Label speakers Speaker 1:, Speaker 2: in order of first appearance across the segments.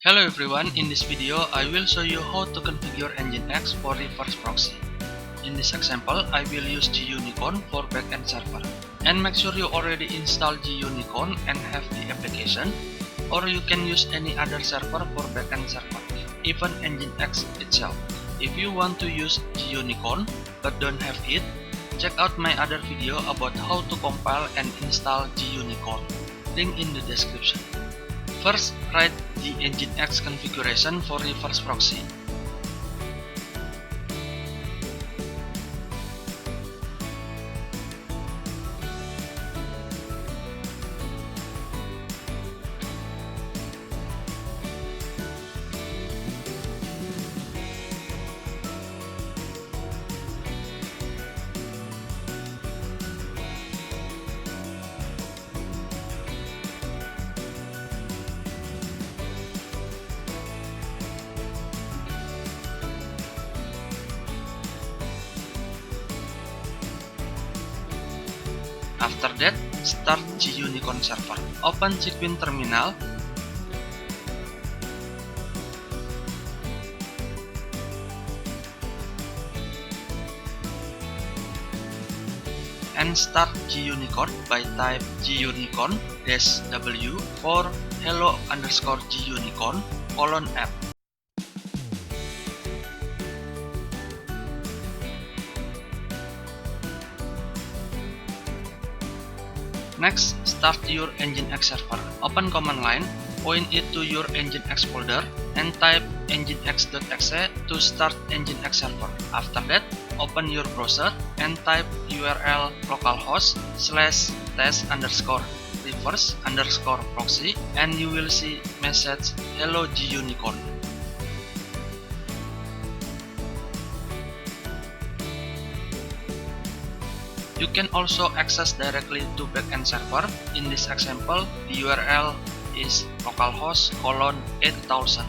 Speaker 1: Hello everyone, in this video I will show you how to configure NGINX for reverse proxy. In this example, I will use Gunicorn for backend server. And make sure you already install Gunicorn and have the application, or you can use any other server for backend server, even NGINX itself. If you want to use Gunicorn but don't have it, check out my other video about how to compile and install Gunicorn. Link in the description. First, write the NGINX configuration for reverse proxy. After that, start Gunicorn server. Open Gunicorn terminal. And start Gunicorn by type Gunicorn-w for hello_Gunicorn:app. Next, start your NGINX server. Open command line, point it to your NGINX folder, and type nginx.exe to start NGINX server. After that, open your browser and type URL localhost/test_reverse_proxy, and you will see message hello Gunicorn. You can also access directly to backend server. In this example, the URL is localhost:8000.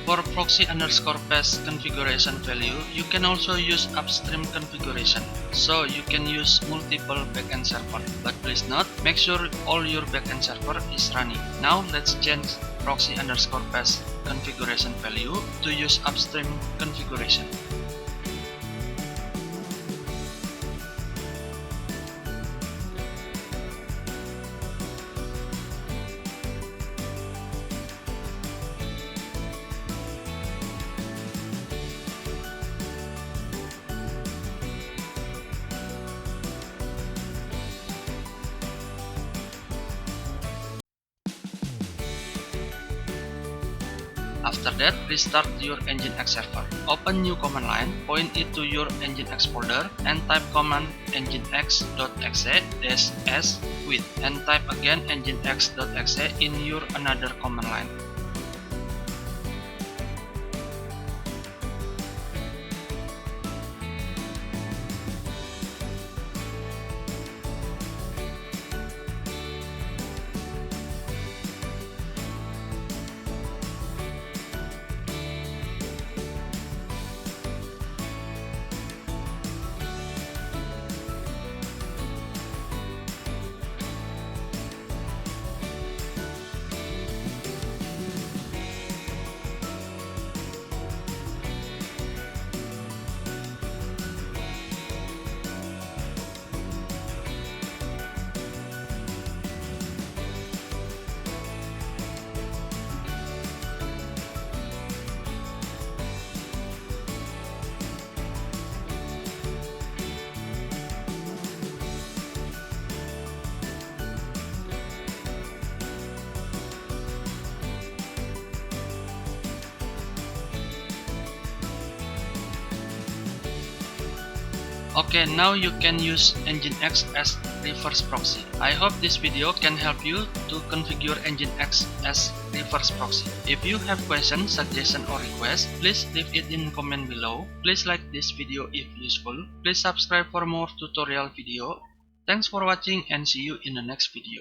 Speaker 1: For proxy_pass configuration value, you can also use upstream configuration, so you can use multiple backend server. But please note, make sure all your backend server is running. Now let's change proxy_pass configuration value to use upstream configuration. After that, restart your NGINX server. Open new command line, point it to your NGINX folder, and type command nginx.exe-s quit, and type again nginx.exe in your another command line. Okay, now you can use NGINX as reverse proxy. I hope this video can help you to configure NGINX as reverse proxy. If you have questions, suggestion or request, please leave it in comment below. Please like this video if useful. Please subscribe for more tutorial video. Thanks for watching and see you in the next video.